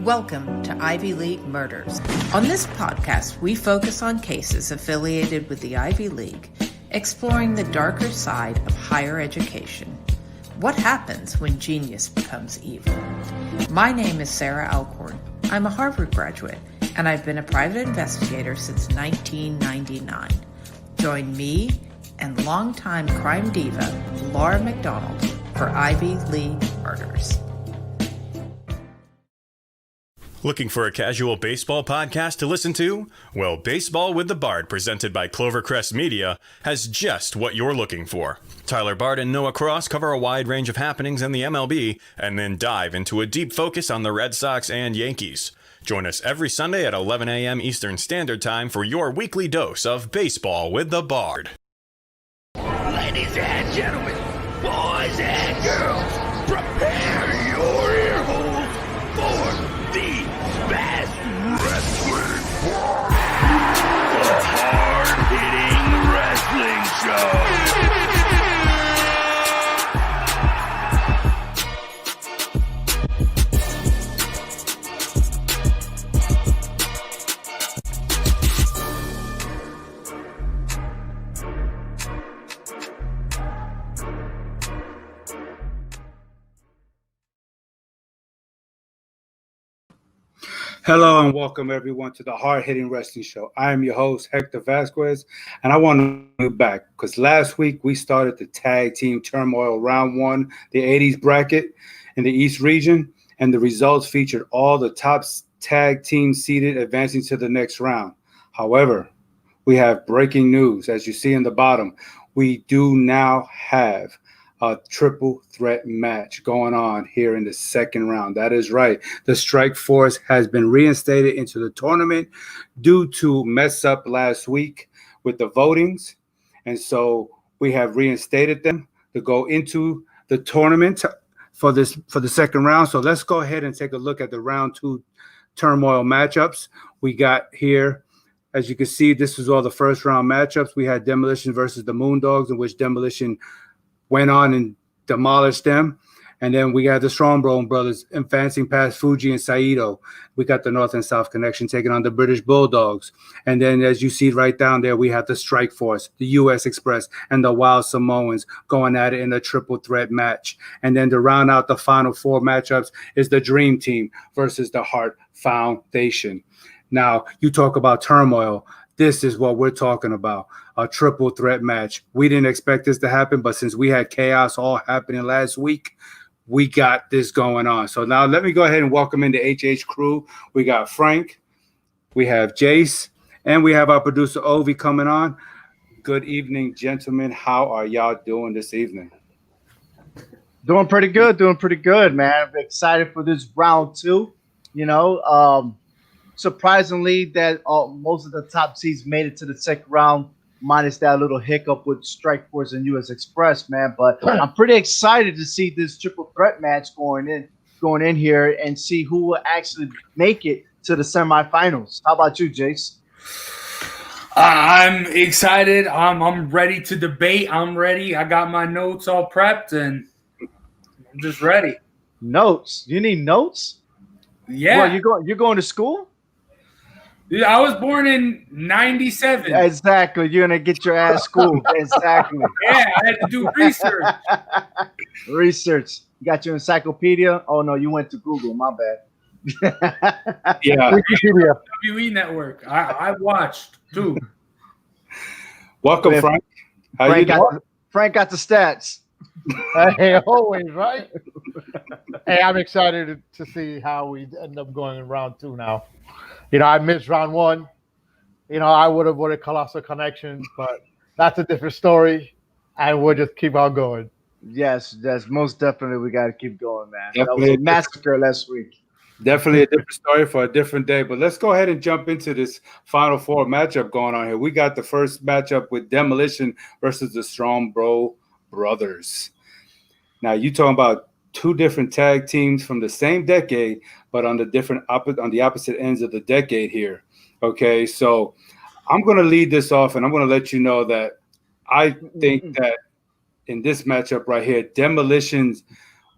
Welcome to Ivy League Murders. On this podcast, we focus on cases affiliated with the Ivy League, exploring the darker side of higher education. What happens when genius becomes evil? My name is Sarah Alcorn. I'm a Harvard graduate, and I've been a private investigator since 1999. Join me and longtime crime diva Laura McDonald for Ivy League Murders. Looking for a casual baseball podcast to listen to? Well, Baseball with the Bard, presented by Clovercrest Media, has just what you're looking for. Tyler Bard and Noah Cross cover a wide range of happenings in the MLB and then dive into a deep focus on the Red Sox and Yankees. Join us every Sunday at 11 a.m. Eastern Standard Time for your weekly dose of Baseball with the Bard. Ladies and gentlemen, boys and girls, prepare your ear holes for the best wrestling, the hard-hitting wrestling show. Hello and welcome everyone to the Hard Hitting Wrestling Show. I am your host, Hector Vasquez, and I want to move back because last week we started the Tag Team Turmoil Round 1, the 80's bracket in the East region, and the results featured all the top tag teams seeded advancing to the next round. However, we have breaking news. As you see in the bottom, we do now have a triple threat match going on here in the second round. That is right. The Strike Force has been reinstated into the tournament due to mess up last week with the votings. And so we have reinstated them to go into the tournament for the second round. So let's go ahead and take a look at the round 2 turmoil matchups. We got here, as you can see, this was all the first round matchups. We had Demolition versus the Moondogs, in which Demolition went on and demolished them. And then we got the Strongbow brothers advancing past Fuji and Saito. We got the North and South Connection taking on the British Bulldogs. And then as you see right down there, we have the Strike Force, the U.S. Express, and the Wild Samoans going at it in a triple threat match. And then to round out the final 4 matchups is the Dream Team versus the Hart Foundation. Now, you talk about turmoil. This is what we're talking about, a triple threat match. We didn't expect this to happen, but since we had chaos all happening last week, we got this going on. So now let me go ahead and welcome in the HH crew. We got Frank, we have Jace, and we have our producer Ovi coming on. Good evening, gentlemen. How are y'all doing this evening? Doing pretty good, man. I'm excited for this round 2. Surprisingly, that most of the top seeds made it to the second round, minus that little hiccup with Strike Force and U.S. Express, man. But I'm pretty excited to see this triple threat match going in here and see who will actually make it to the semifinals. How about you, Jace? I'm excited. I'm ready to debate. I'm ready. I got my notes all prepped, and I'm just ready. Notes? You need notes? Yeah. Well, you're going to school? Yeah, I was born in 97. Exactly. You're going to get your ass schooled. Exactly. Yeah, I had to do research. Research. You got your encyclopedia? Oh, no, you went to Google. My bad. Yeah. WWE Network. I watched, too. Welcome, Frank. Frank got the stats. Hey, always, right? Hey, I'm excited to see how we end up going in round 2 now. I missed round 1. I would have wanted Colossal Connection, but that's a different story, and we'll just keep on going. Yes, most definitely. We got to keep going, man. Definitely. That was a massacre last week. Definitely a different story for a different day, but let's go ahead and jump into this Final 4 matchup going on here. We got the first matchup with Demolition versus the Strongbow brothers. Now, you talking about 2 different tag teams from the same decade, but on the opposite ends of the decade here. Okay, so I'm going to lead this off, and I'm going to let you know that I think that in this matchup right here, Demolition's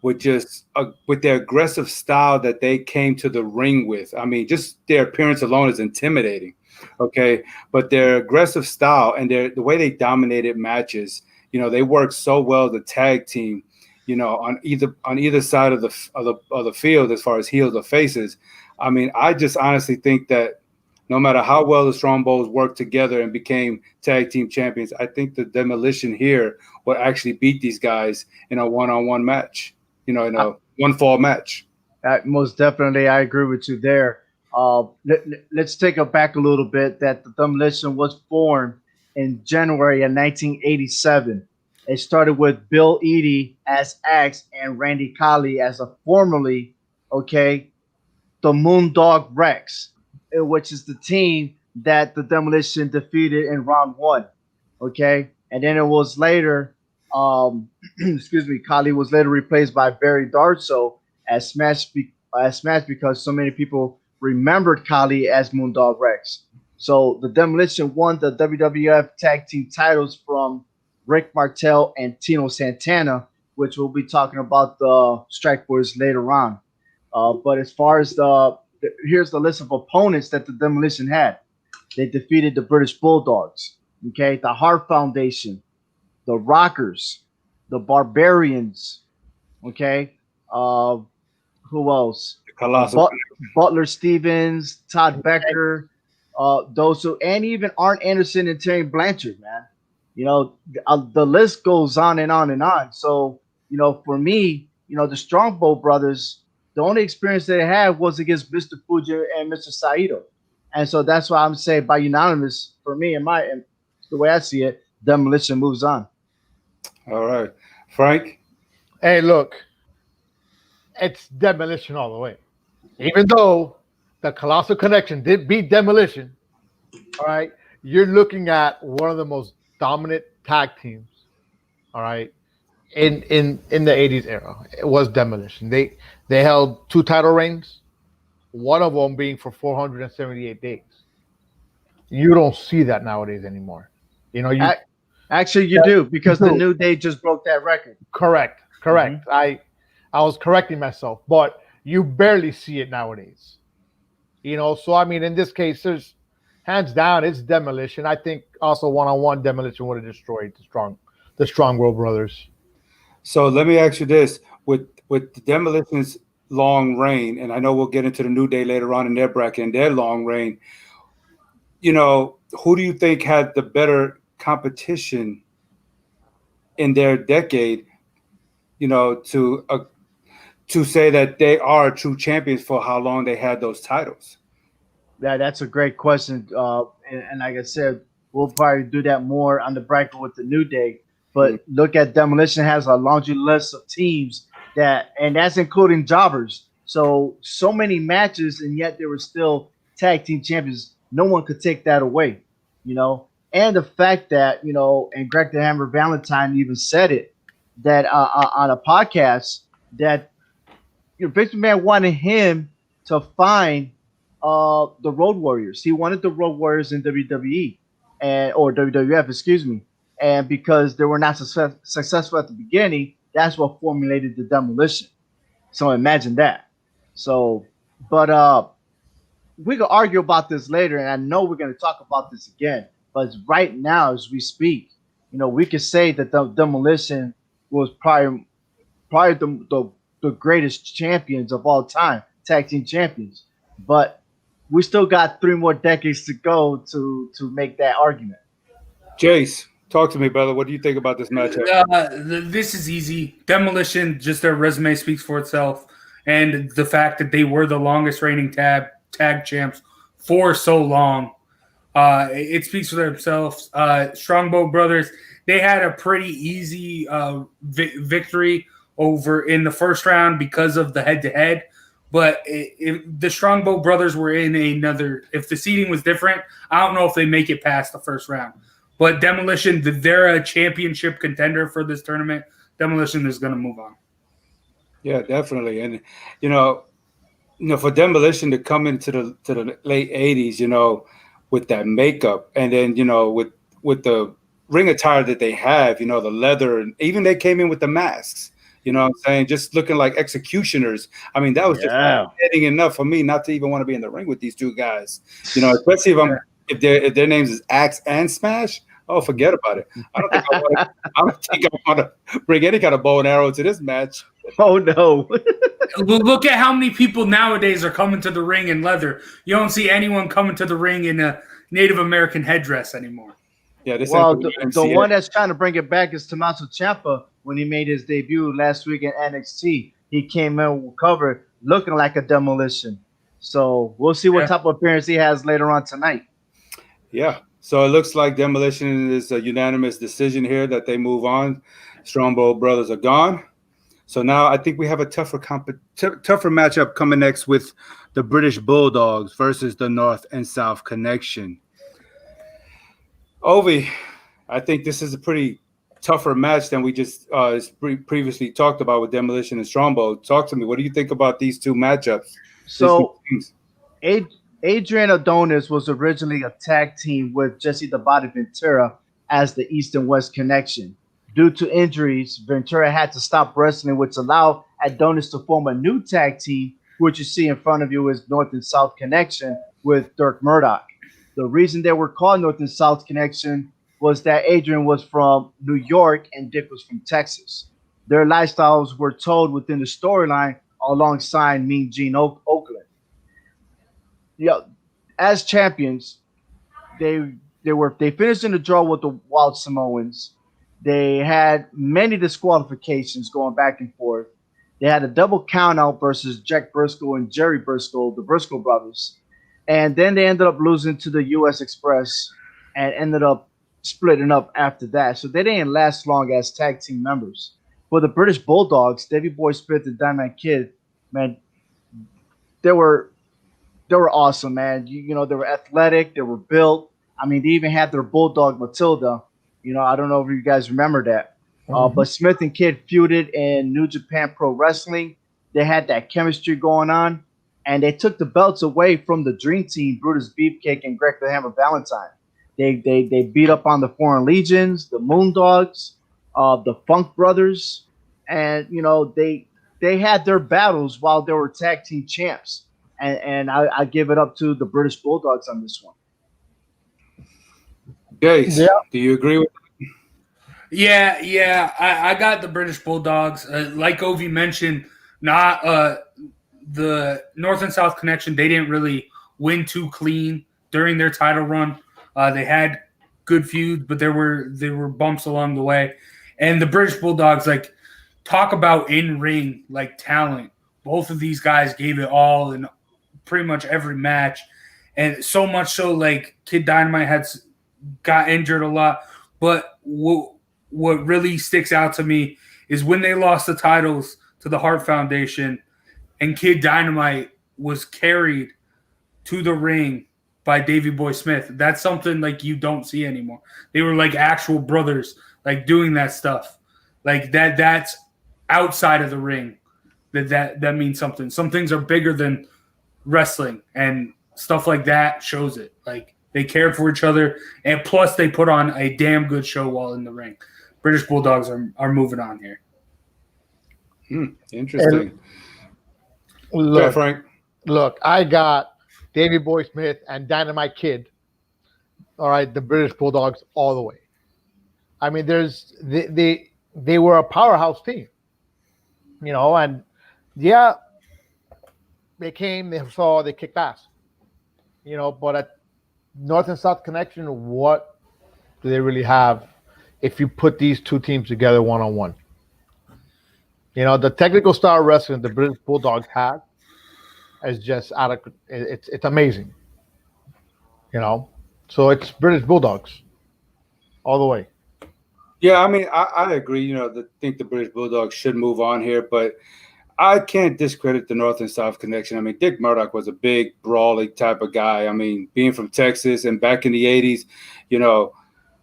with just with their aggressive style that they came to the ring with. I mean, just their appearance alone is intimidating. Okay, but their aggressive style and the way they dominated matches, they worked so well as a tag team, on either side of the field as far as heels or faces. I mean, I just honestly think that no matter how well the Strongbos worked together and became tag team champions, I think the Demolition here will actually beat these guys in a one-on-one match, in a one-fall match. Most definitely, I agree with you there. Let's take it back a little bit that the Demolition was formed in January of 1987. It started with Bill Eadie as Axe and Randy Colley as a formerly, the Moondog Rex, which is the team that the Demolition defeated in round 1. Okay. And then it was later, Colley was later replaced by Barry Darso as Smash because so many people remembered Colley as Moondog Rex. So the Demolition won the WWF Tag Team titles from Rick Martel and Tino Santana, which we'll be talking about the Strike Force later on. But as far as here's the list of opponents that the Demolition had. They defeated the British Bulldogs, the Hart Foundation, the Rockers, the Barbarians, who else? Butler Stevens, Todd Becker, and even Arn Anderson and Terry Blanchard, man. The list goes on and on and on. So, for me, the Strongbow brothers, the only experience they had was against Mr. Fuji and Mr. Saito. And so that's why I'm saying by unanimous, for me and the way I see it, Demolition moves on. All right. Frank? Hey, look, it's Demolition all the way. Even though the Colossal Connection did beat Demolition, all right, you're looking at one of the most dominant tag teams, all right, in the 80s era. It was Demolition. They held 2 title reigns, one of them being for 478 days. You don't see that nowadays anymore. Actually, you do, because the New Day just broke that record. Correct. Mm-hmm. I was correcting myself, but you barely see it nowadays. So I mean, in this case, there's hands down, it's Demolition. I think also one-on-one Demolition would have destroyed the Strongbow brothers. So let me ask you this: with the Demolition's long reign, and I know we'll get into the New Day later on in their bracket and their long reign. Who do you think had the better competition in their decade? To say that they are true champions for how long they had those titles. Yeah, that's a great question. And like I said, we'll probably do that more on the bracket with the New Day. But look at Demolition has a laundry list of teams and that's including jobbers. So many matches, and yet they were still tag team champions. No one could take that away, And the fact that, and Greg the Hammer Valentine even said it, that on a podcast, that Vince McMahon wanted him to find the Road Warriors. He wanted the Road Warriors in WWE or WWF, excuse me. And because they were not successful at the beginning, that's what formulated the Demolition. So imagine that. So, but we can argue about this later, and I know we're going to talk about this again. But right now, as we speak, we could say that the Demolition was probably the greatest champions of all time, tag team champions. But we still got 3 more decades to go to make that argument. Jace, talk to me, brother. What do you think about this matchup? This is easy. Demolition, just their resume speaks for itself. And the fact that they were the longest reigning tag champs for so long, it speaks for themselves. Strongbow brothers, they had a pretty easy victory over in the first round because of the head-to-head. But if the Strongbow brothers were in if the seeding was different, I don't know if they make it past the first round. But Demolition, they're a championship contender for this tournament. Demolition is going to move on. Yeah, definitely. And, for Demolition to come into the late 80s, with that makeup, and then, with the ring attire that they have, the leather, and even they came in with the masks, You know what I'm saying? Just looking like executioners. I mean, that was just hitting enough for me not to even want to be in the ring with these two guys. You know, especially if their names is Axe and Smash. Oh, forget about it. I don't think I want to bring any kind of bow and arrow to this match. Oh no. Look at how many people nowadays are coming to the ring in leather. You don't see anyone coming to the ring in a Native American headdress anymore. Yeah, this the one that's trying to bring it back is Tommaso Ciampa when he made his debut last week in NXT. He came in covered looking like a demolition. So we'll see what type of appearance he has later on tonight. Yeah. So it looks like Demolition is a unanimous decision here that they move on. Strongbow brothers are gone. So now I think we have a tougher matchup coming next with the British Bulldogs versus the North and South Connection. Ovi, I think this is a pretty tougher match than we just previously talked about with Demolition and Strongbow. Talk to me. What do you think about these two matchups? So Adrian Adonis was originally a tag team with Jesse the Body Ventura as the East and West Connection. Due to injuries, Ventura had to stop wrestling, which allowed Adonis to form a new tag team, which you see in front of you is North and South Connection with Dirk Murdoch. The reason they were called North and South Connection was that Adrian was from New York and Dick was from Texas. Their lifestyles were told within the storyline alongside Mean Gene Oakland. Yeah, as champions, they finished in the draw with the Wild Samoans. They had many disqualifications going back and forth. They had a double countout versus Jack Briscoe and Jerry Briscoe, the Briscoe brothers. And then they ended up losing to the U.S. Express and ended up splitting up after that. So they didn't last long as tag team members. For the British Bulldogs, Davey Boy Smith and Dynamite Kid, man, they were awesome, man. You know, they were athletic, they were built. I mean, they even had their bulldog Matilda. You know, I don't know if you guys remember that. But Smith and Kid feuded in New Japan Pro Wrestling. They had that chemistry going on. And they took the belts away from the Dream Team, Brutus Beefcake and Greg the Hammer Valentine. They beat up on the Foreign Legions, the Moondogs, the Funk Brothers. And, you know, they had their battles while they were tag team champs. And I give it up to the British Bulldogs on this one. Guys, do you agree with that? Yeah. I got the British Bulldogs. Like Ovi mentioned, not the North and South Connection. They didn't really win too clean during their title run. They had good feuds, but there were bumps along the way. And the British Bulldogs, like, talk about in-ring, like, talent. Both of these guys gave it all in pretty much every match. And so much so, like, Kid Dynamite got injured a lot. But what really sticks out to me is when they lost the titles to the Hart Foundation and Kid Dynamite was carried to the ring by Davey Boy Smith. That's something like you don't see anymore. They were like actual brothers, like doing that stuff. Like that's outside of the ring. That means something. Some things are bigger than wrestling, and stuff like that shows it. Like they cared for each other, and plus they put on a damn good show while in the ring. British Bulldogs are moving on here. Interesting. Look, Frank. Look, I got Davey Boy Smith and Dynamite Kid. All right, the British Bulldogs all the way. I mean, they were a powerhouse team, you know, and they came, they saw, they kicked ass, you know. But at North and South Connection, what do they really have if you put these two teams together one on one? You know, the technical style wrestling the British Bulldogs have is just it's amazing. You know, so it's British Bulldogs all the way. Yeah, I mean, I agree. You know, I think the British Bulldogs should move on here, but I can't discredit the North and South Connection. I mean, Dick Murdoch was a big, brawly type of guy. I mean, being from Texas and back in the 80s, you know,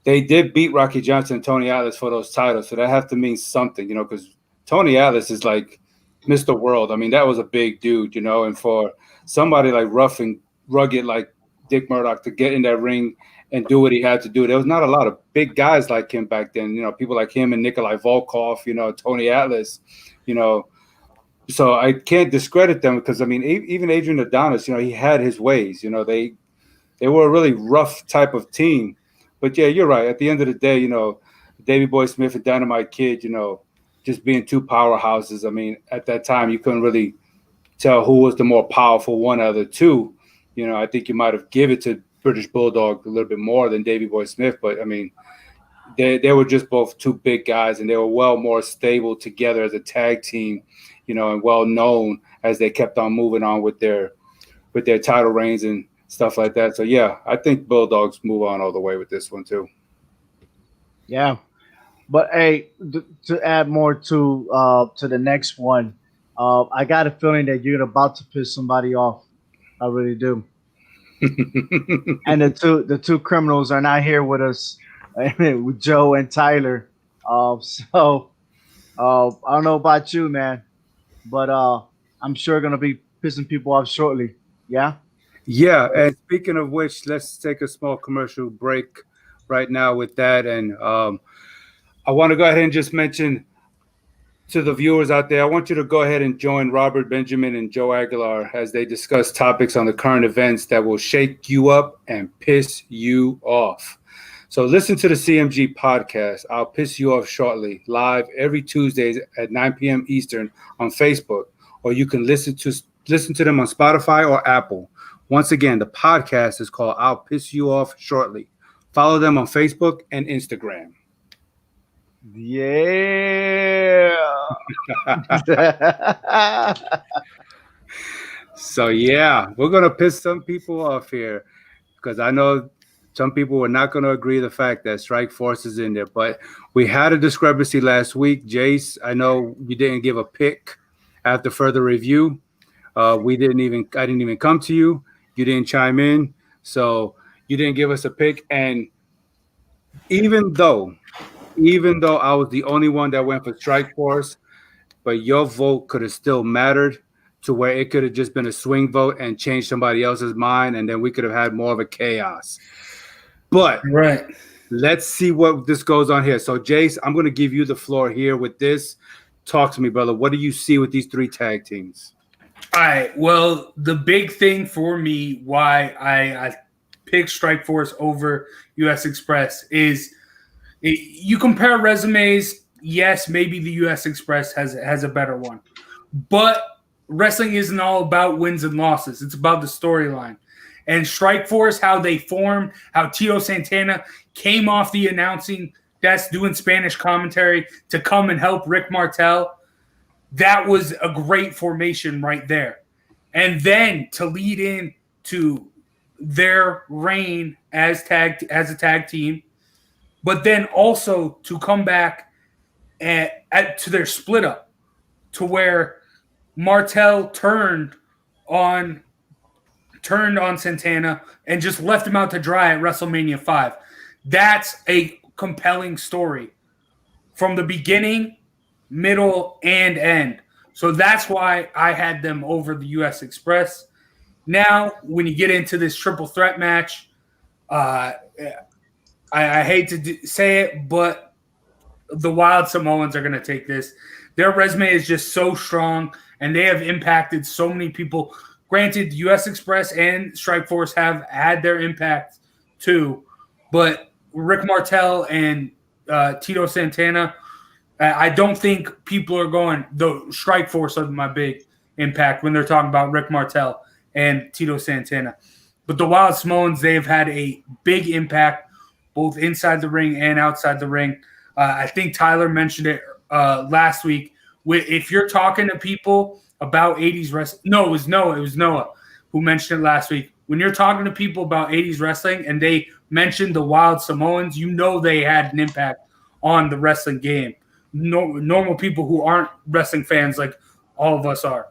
they did beat Rocky Johnson and Tony Atlas for those titles, so that has to mean something, you know, because Tony Atlas is like Mr. World. I mean, that was a big dude, you know, and for somebody like rough and rugged like Dick Murdoch to get in that ring and do what he had to do. There was not a lot of big guys like him back then, you know, people like him and Nikolai Volkov, you know, Tony Atlas. you know. So I can't discredit them because, I mean, even Adrian Adonis, you know, he had his ways. You know, they were a really rough type of team. But, yeah, you're right. At the end of the day, you know, Davey Boy Smith and Dynamite Kid, you know, just being two powerhouses. I mean, at that time, you couldn't really tell who was the more powerful one out of the two. You know, I think you might have given it to British Bulldog a little bit more than Davey Boy Smith. But, I mean, they were just both two big guys, and they were well more stable together as a tag team, you know, and well known as they kept on moving on with their title reigns and stuff like that. So, yeah, I think Bulldogs move on all the way with this one, too. Yeah. But, hey, to add more to the next one, I got a feeling that you're about to piss somebody off. I really do. And the two criminals are not here with us, with Joe and Tyler. So I don't know about you, man, but I'm sure gonna be pissing people off shortly. Yeah. Yeah, and speaking of which, let's take a small commercial break right now with that. And I want to go ahead and just mention to the viewers out there, I want you to go ahead and join Robert Benjamin and Joe Aguilar as they discuss topics on the current events that will shake you up and piss you off. So listen to the CMG podcast, I'll Piss You Off Shortly, live every Tuesdays at 9 p.m. Eastern on Facebook, or you can listen to them on Spotify or Apple. Once again, the podcast is called I'll Piss You Off Shortly. Follow them on Facebook and Instagram. Yeah. So, yeah, we're going to piss some people off here because I know some people were not going to agree the fact that Strike Force is in there. But we had a discrepancy last week. Jace, I know you didn't give a pick after further review. I didn't even come to you. You didn't chime in. So you didn't give us a pick. And even though I was the only one that went for Strike Force, but your vote could have still mattered to where it could have just been a swing vote and changed somebody else's mind, and then we could have had more of a chaos. But right, let's see what this goes on here. So, Jace, I'm going to give you the floor here with this. Talk to me, brother. What do you see with these three tag teams? All right. Well, the big thing for me why I picked Strike Force over US Express is you compare resumes. Yes, maybe the US Express has a better one, but wrestling isn't all about wins and losses. It's about the storyline. And Strike Force, how they formed, how Tito Santana came off the announcing desk doing Spanish commentary to come and help Rick Martel. That was a great formation right there. And then to lead in to their reign as a tag team, but then also to come back to their split up to where Martel turned on Santana and just left him out to dry at WrestleMania 5. That's a compelling story from the beginning, middle, and end. So that's why I had them over the US Express. Now, when you get into this triple threat match, I hate to say it, but the Wild Samoans are going to take this. Their resume is just so strong, and they have impacted so many people. Granted, US Express and Strike Force have had their impact too, but Rick Martel and Tito Santana, I don't think people are going, the Strike Force are my big impact when they're talking about Rick Martel and Tito Santana. But the Wild Samoans, they've had a big impact both inside the ring and outside the ring. I think Tyler mentioned it last week. If you're talking to people about 80s wrestling, it was Noah who mentioned it last week. When you're talking to people about 80s wrestling and they mentioned the Wild Samoans, you know they had an impact on the wrestling game. Normal people who aren't wrestling fans like all of us are.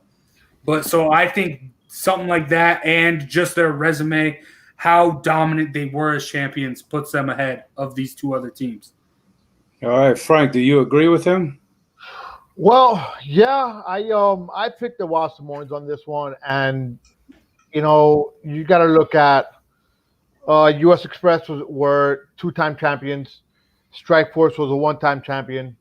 But so I think something like that and just their resume, how dominant they were as champions, puts them ahead of these two other teams. All right, Frank, do you agree with him? Well, yeah, I picked the Wild Samoans on this one, and you got to look at U.S. Express were two-time champions. Strike Force was a one-time champion.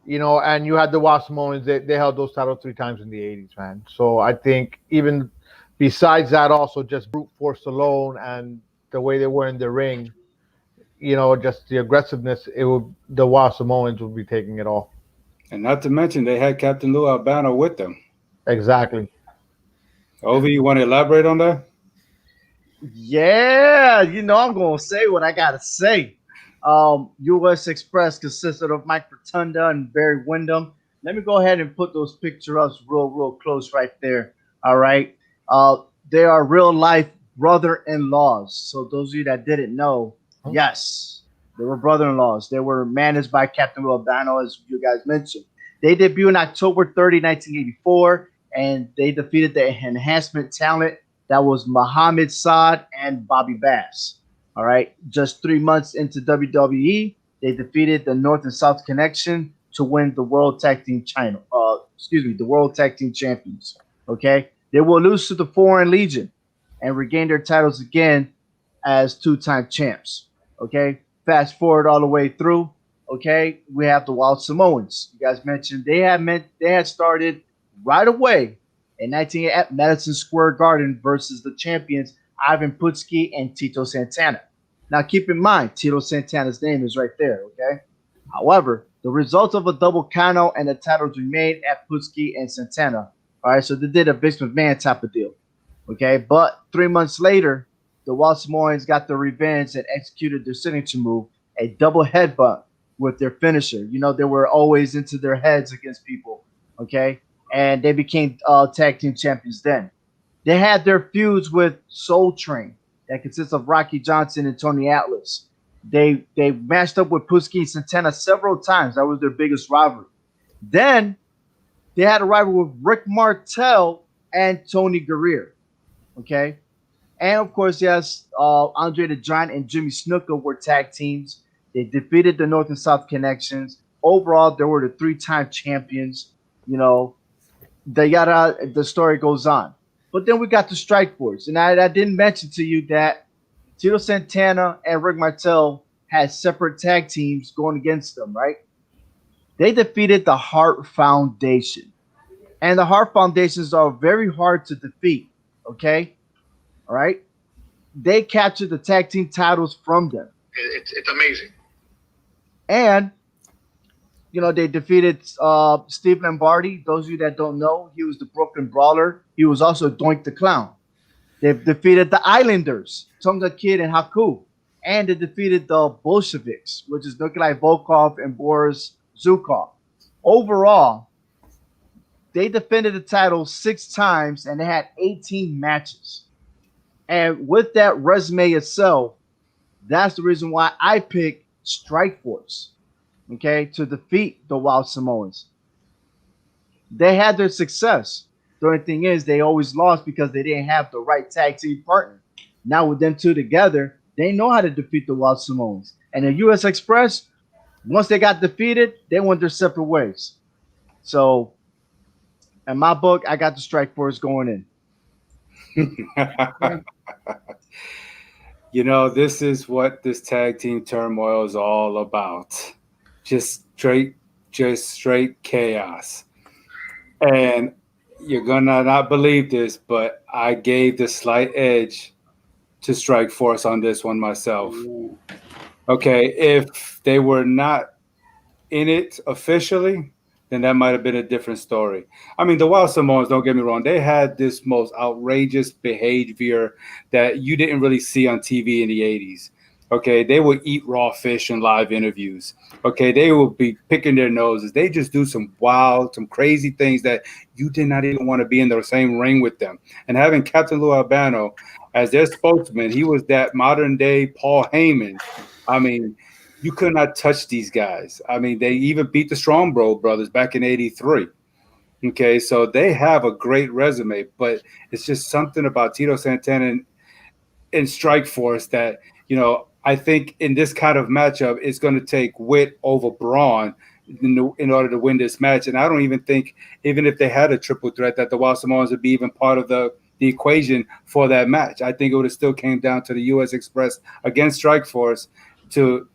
and you had the Wild Samoans. They held those titles 3 times in the 80s, man. So I think even besides that, also just brute force alone and the way they were in the ring, just the aggressiveness, the Wild Samoans would be taking it all. And not to mention, they had Captain Lou Albano with them. Exactly. Ovi, you want to elaborate on that? Yeah, I'm going to say what I got to say. U.S. Express consisted of Mike Rotunda and Barry Windham. Let me go ahead and put those pictures up real close right there. All right. They are real life brother-in-laws. So those of you that didn't know, yes, they were brother-in-laws. They were managed by Captain Lou Albano, as you guys mentioned. They debuted on October 30, 1984, and they defeated the enhancement talent that was Muhammad Saad and Bobby Bass. All right. Just 3 months into WWE, they defeated the North and South Connection to win the World Tag Team the World Tag Team Champions. Okay. They will lose to the Foreign Legion and regain their titles again as 2-time champs. Okay. Fast forward all the way through. Okay. We have the Wild Samoans. You guys mentioned they had started right away in 1980 at Madison Square Garden versus the champions Ivan Putski and Tito Santana. Now, keep in mind, Tito Santana's name is right there, okay? However, the result of a double count-out and the titles remained at Putski and Santana. All right, so they did a Vince McMahon type of deal, okay? But 3 months later, the Wild Samoans got their revenge and executed their signature move, a double headbutt with their finisher. They were always into their heads against people, okay? And they became tag team champions then. They had their feuds with Soul Train that consists of Rocky Johnson and Tony Atlas. They matched up with Putski and Santana several times. That was their biggest rivalry. Then they had a rivalry with Rick Martel and Tony Guerrero. Okay? And of course, yes, Andre the Giant and Jimmy Snuka were tag teams. They defeated the North and South Connections. Overall, they were the 3-time champions. The story goes on. But then we got the Strike Force. And I didn't mention to you that Tito Santana and Rick Martel had separate tag teams going against them, right? They defeated the Hart Foundation. And the Hart Foundations are very hard to defeat, okay? All right? They captured the tag team titles from them. It's amazing. And they defeated Steve Lombardi. Those of you that don't know, he was the Brooklyn Brawler. He was also Doink the Clown. They've defeated the Islanders, Tonga Kid and Haku. And they defeated the Bolsheviks, which is Nikolai Volkov and Boris Zukov. Overall, they defended the title 6 times and they had 18 matches. And with that resume itself, that's the reason why I picked Strike Force. Okay, to defeat the Wild Samoans. They had their success. The only thing is they always lost because they didn't have the right tag team partner. Now with them two together, they know how to defeat the Wild Samoans. And the U.S. Express, once they got defeated, they went their separate ways. So, in my book, I got the Strike Force going in. This is what this tag team turmoil is all about. Just straight chaos. And you're gonna not believe this, but I gave the slight edge to Strike Force on this one myself. Okay, if they were not in it officially, then that might have been a different story. I mean, the Wild Samoans, don't get me wrong, they had this most outrageous behavior that you didn't really see on TV in the 80s. Okay, they would eat raw fish in live interviews. Okay, they would be picking their noses. They just do some wild, some crazy things that you did not even want to be in the same ring with them. And having Captain Lou Albano as their spokesman, he was that modern day Paul Heyman. I mean, you could not touch these guys. I mean, they even beat the Strongbro brothers back in '83. Okay, so they have a great resume, but it's just something about Tito Santana and Strike Force that, I think in this kind of matchup, it's going to take wit over brawn in order to win this match. And I don't even think, even if they had a triple threat, that the Wild Samoans would be even part of the equation for that match. I think it would have still came down to the U.S. Express against Strike Force to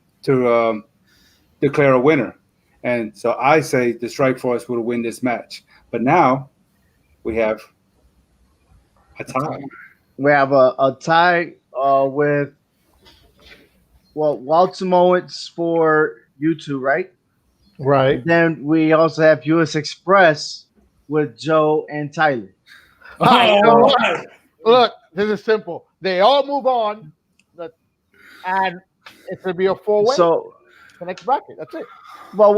declare a winner. And so I say the Strike Force will win this match. But now we have a tie. We have a tie with Wild Samoans for you two, right? Right. Then we also have US Express with Joe and Tyler. Look, this is simple. They all move on, and it's gonna be a 4-way. So the next bracket. That's it. Well,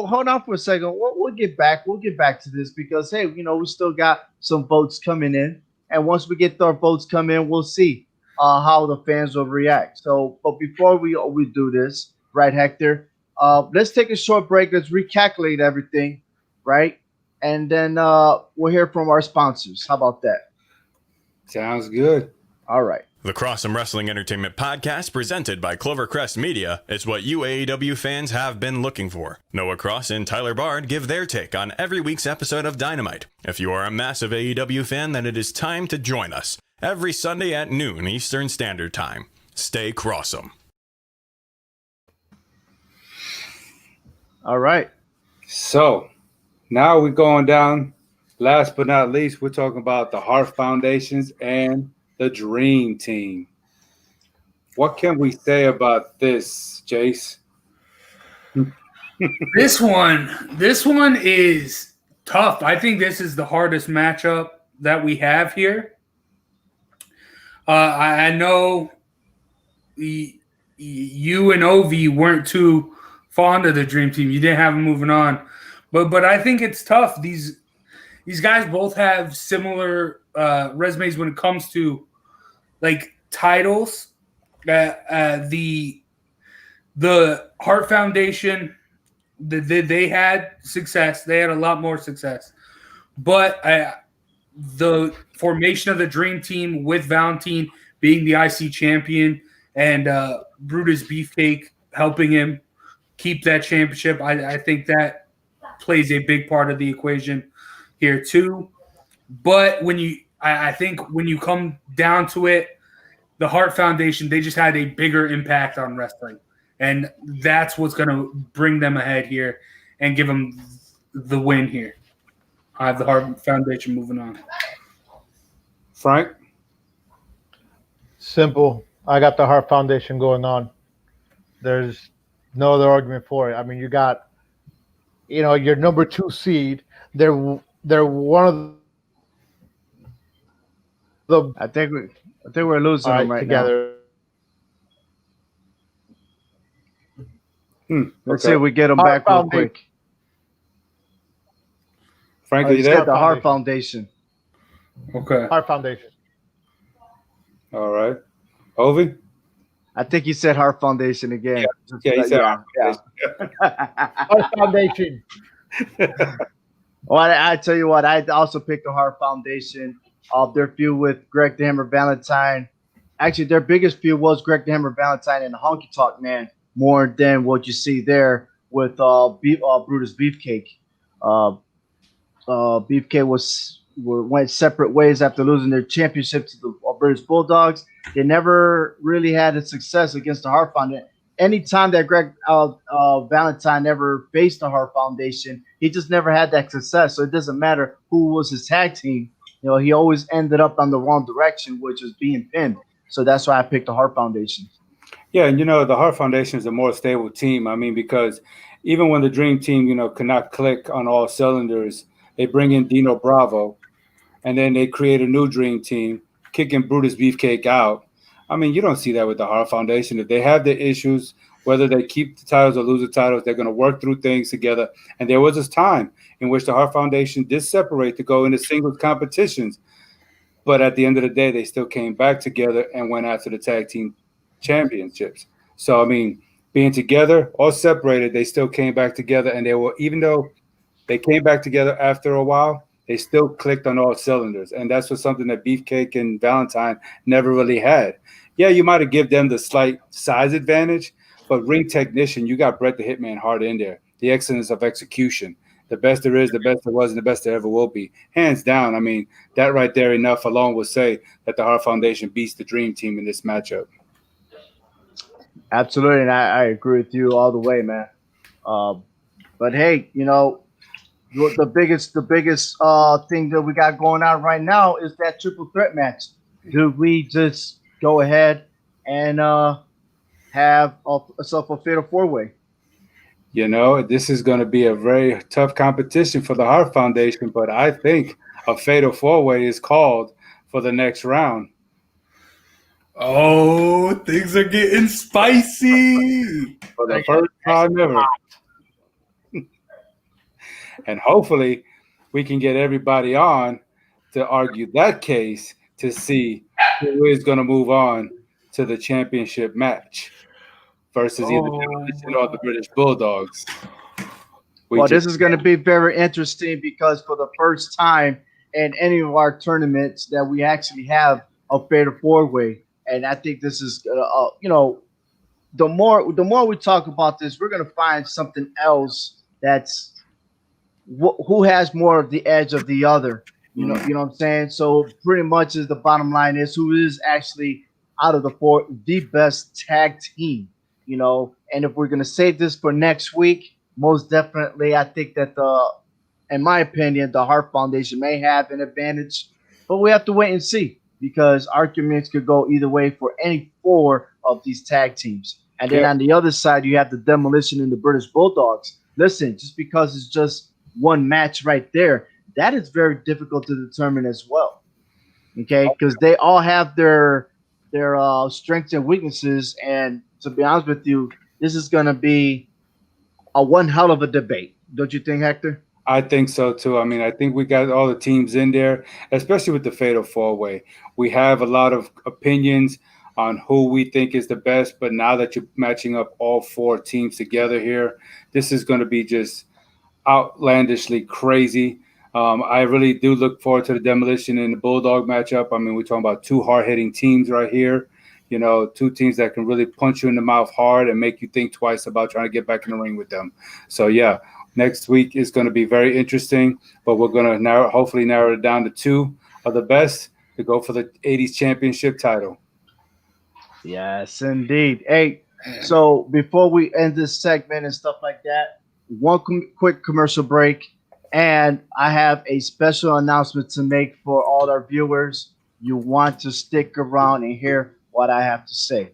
hold on for a second. We'll get back. We'll get back to this because hey, we still got some votes coming in, and once we get our votes come in, we'll see how the fans will react. So, but before we do this, right, Hector? Let's take a short break. Let's recalculate everything, right? And then we'll hear from our sponsors. How about that? Sounds good. All right. The Cross'em Wrestling Entertainment Podcast, presented by Clovercrest Media, is what you AEW fans have been looking for. Noah Cross and Tyler Bard give their take on every week's episode of Dynamite. If you are a massive AEW fan, then it is time to join us every Sunday at noon Eastern Standard Time. Stay Cross'em. All right. So now we're going down. Last but not least, we're talking about the Hart Foundations and the Dream Team. What can we say about this, Jace? This one is tough. I think this is the hardest matchup that we have here. I know you and Ovi weren't too fond of the Dream Team. You didn't have them moving on, but I think it's tough. These guys both have similar resumes when it comes to like titles. The Hart Foundation, they had success. They had a lot more success, but the formation of the Dream Team with Valentine being the IC champion and Brutus Beefcake helping him keep that championship, I think that plays a big part of the equation here too. But I think when you come down to it, the Hart Foundation, they just had a bigger impact on wrestling. And that's what's going to bring them ahead here and give them the win here. I have the Hart Foundation moving on. Frank? Simple. I got the Hart Foundation going on. There's no other argument for it. I mean, you got, your number 2 seed. They're one of the. I think we're losing them right together. Now. Let's see if we get them back real quick. Frank, are you there? The Hart Foundation. Okay. Hart Foundation. All right. Ovi? I think he said Hart Foundation again. Yeah, he said Hart Foundation. Well, I tell you what, I also picked the Hart Foundation. Their feud with Greg the Hammer Valentine. Actually, their biggest feud was Greg the Hammer Valentine and the Honky Tonk Man, more than what you see there with Brutus Beefcake. Beefcake went separate ways after losing their championship to the British Bulldogs. They never really had a success against the Hart Foundation. Anytime that Greg Valentine ever faced the Hart Foundation, he just never had that success. So it doesn't matter who was his tag team. He always ended up on the wrong direction, which was being pinned. So that's why I picked the Hart Foundation. Yeah, and the Hart Foundation is a more stable team. I mean, because even when the Dream Team, could not click on all cylinders, they bring in Dino Bravo, and then they create a new Dream Team, kicking Brutus Beefcake out. I mean, you don't see that with the Hart Foundation. If they have their issues, whether they keep the titles or lose the titles, they're going to work through things together. And there was this time in which the Hart Foundation did separate to go into singles competitions. But at the end of the day, they still came back together and went after the tag team championships. So, I mean, being together or separated, they still came back together. And even though they came back together after a while, they still clicked on all cylinders. And that's was something that Beefcake and Valentine never really had. Yeah, you might have given them the slight size advantage, but ring technician, you got Bret the Hitman Hart in there. The excellence of execution. The best there is, the best there was, and the best there ever will be. Hands down, I mean, that right there enough alone will say that the Hart Foundation beats the Dream Team in this matchup. Absolutely, and I agree with you all the way, man. But hey, the biggest thing that we got going on right now is that triple threat match. Do we just go ahead and have ourselves a fatal four-way? This is going to be a very tough competition for the Hart Foundation, but I think a fatal four-way is called for the next round. Oh, things are getting spicy. For the first time ever. And hopefully we can get everybody on to argue that case to see who is going to move on to the championship match versus either Demolition or the British Bulldogs. This is going to be very interesting because for the first time in any of our tournaments that we actually have a fatal four-way. And I think this is, the more we talk about this, we're going to find something else that's who has more of the edge of the other. You know what I'm saying? So pretty much is the bottom line is who is actually out of the four the best tag team. And if we're going to save this for next week, most definitely, I think that in my opinion, the Hart Foundation may have an advantage, but we have to wait and see because arguments could go either way for any four of these tag teams. And then on the other side, you have the Demolition and the British Bulldogs. Listen, just because it's just one match right there, that is very difficult to determine as well. Okay, because they all have their strengths and weaknesses, and to be honest with you, this is going to be a one hell of a debate. Don't you think, Hector? I think so too. I mean, I think we got all the teams in there, especially with the Fatal Four-Way. We have a lot of opinions on who we think is the best, but now that you're matching up all four teams together here, this is going to be just outlandishly crazy. I really do look forward to the Demolition and the Bulldog matchup. I mean, we're talking about two hard-hitting teams right here. Two teams that can really punch you in the mouth hard and make you think twice about trying to get back in the ring with them. So, yeah, next week is going to be very interesting, but we're going to hopefully narrow it down to two of the best to go for the 80s championship title. Yes, indeed. Hey, so before we end this segment and stuff like that, one quick commercial break, and I have a special announcement to make for all our viewers. You want to stick around and hear what I have to say.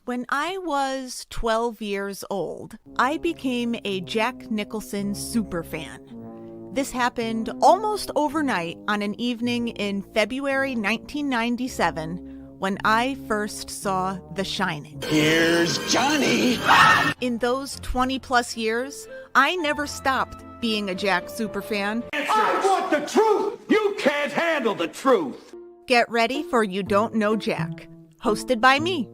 When I was 12 years old, I became a Jack Nicholson superfan. This happened almost overnight on an evening in February 1997 when I first saw The Shining. Here's Johnny! In those 20 plus years, I never stopped being a Jack superfan. I want the truth! You can't handle the truth! Get ready for You Don't Know Jack, hosted by me.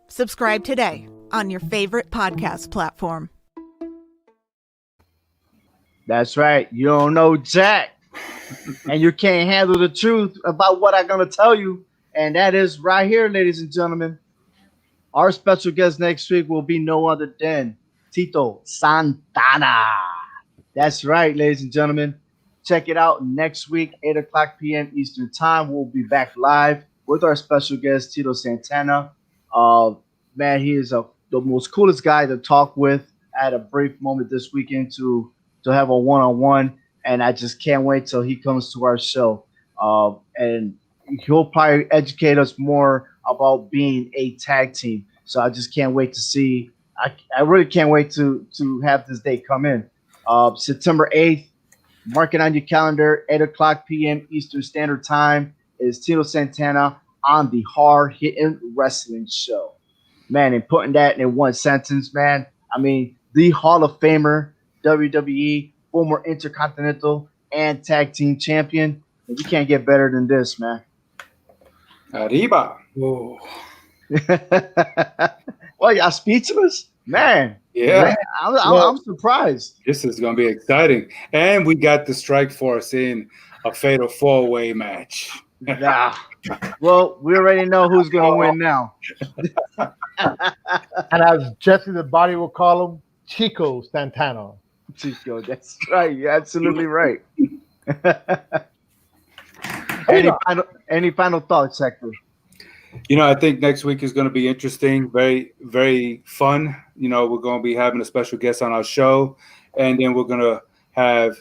Subscribe today on your favorite podcast platform. That's right. You don't know Jack. And you can't handle the truth about what I'm going to tell you. And that is right here, ladies and gentlemen. Our special guest next week will be no other than Tito Santana. That's right, ladies and gentlemen. Check it out next week, 8 o'clock p.m. Eastern Time. We'll be back live with our special guest, Tito Santana. Man, he is the most coolest guy to talk with. I had a brief moment this weekend to have a one-on-one, and I just can't wait till he comes to our show. And he'll probably educate us more about being a tag team. So I just can't wait to see. I really can't wait to have this day come in. September 8th, mark it on your calendar, 8 o'clock p.m. Eastern Standard Time, is Tito Santana on the Hard Hitting Wrestling Show. Man, and putting that in one sentence, man, I mean, the Hall of Famer, WWE, former Intercontinental and Tag Team Champion. You can't get better than this, man. Arriba. Whoa. Well, y'all speechless? Man. Yeah. Man, I'm surprised. This is going to be exciting. And we got the Strike Force in a Fatal Four-Way match. Nah. Well, we already know who's going to win now. And as Jesse the Body will call him, Chico Santana. Chico, that's right. You're absolutely right. Any final thoughts, Hector? I think next week is going to be interesting, very, very fun. We're going to be having a special guest on our show, and then we're going to have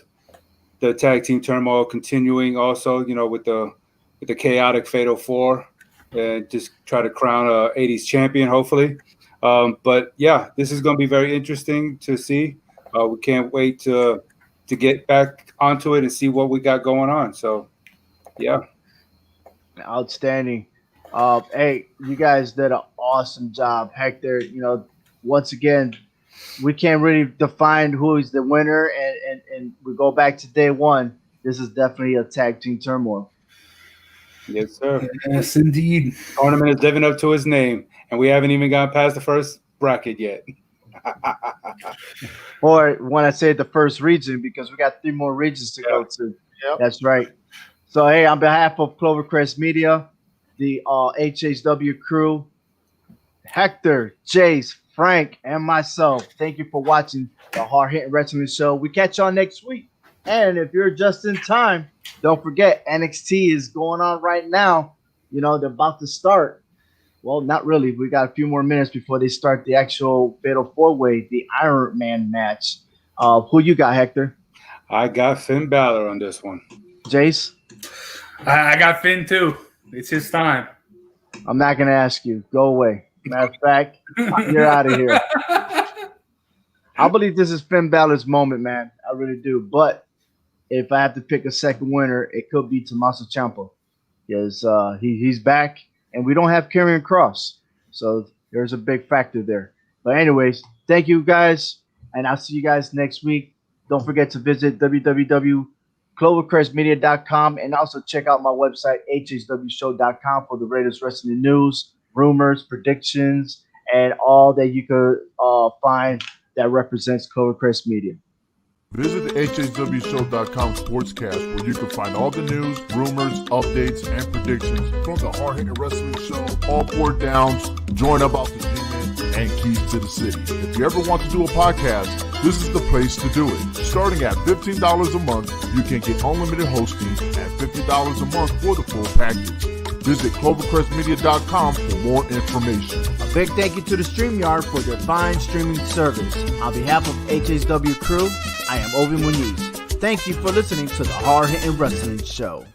the Tag Team Turmoil continuing also, with the chaotic Fatal 4, and just try to crown a 80s champion, hopefully. But yeah, this is going to be very interesting to see. We can't wait to get back onto it and see what we got going on. So, yeah. Outstanding. Hey, you guys did an awesome job, Hector. Once again, we can't really define who is the winner, and we go back to day one. This is definitely a Tag Team Turmoil. Yes, sir. Yes, indeed. Tournament is living up to his name, and we haven't even gone past the first bracket yet. Or when I say the first region, because we got 3 more regions to go to. Yep. That's right. So, hey, on behalf of Clovercrest Media, the HHW crew, Hector, Jace, Frank, and myself, thank you for watching the Hard Hitting Wrestling Show. We catch y'all next week. And if you're just in time, don't forget NXT is going on right now. They're about to start. Well, not really. We got a few more minutes before they start the actual Fatal 4-Way, the Iron Man match. Who you got, Hector? I got Finn Balor on this one. Jace? I got Finn too. It's his time. I'm not going to ask you. Go away. Matter of fact, you're out of here. I believe this is Finn Balor's moment, man. I really do. But if I have to pick a second winner, it could be Tommaso Ciampa. Because he's back, and we don't have Karrion Kross. So there's a big factor there. But anyways, thank you guys, and I'll see you guys next week. Don't forget to visit www.clovercrestmedia.com and also check out my website, HHWShow.com, for the latest wrestling news, rumors, predictions, and all that you could find that represents Clovercrest Media. Visit the HHWShow.com sportscast, where you can find all the news, rumors, updates, and predictions from the Hard Hitting Wrestling Show, all 4 downs, join about the G-Men, and keys to the city. If you ever want to do a podcast, this is the place to do it. Starting at $15 a month, you can get unlimited hosting and $50 a month for the full package. Visit ClovercrestMedia.com for more information. A big thank you to the StreamYard for their fine streaming service. On behalf of HHW crew, I am Ovi Muniz. Thank you for listening to the Hard Hitting Wrestling Show.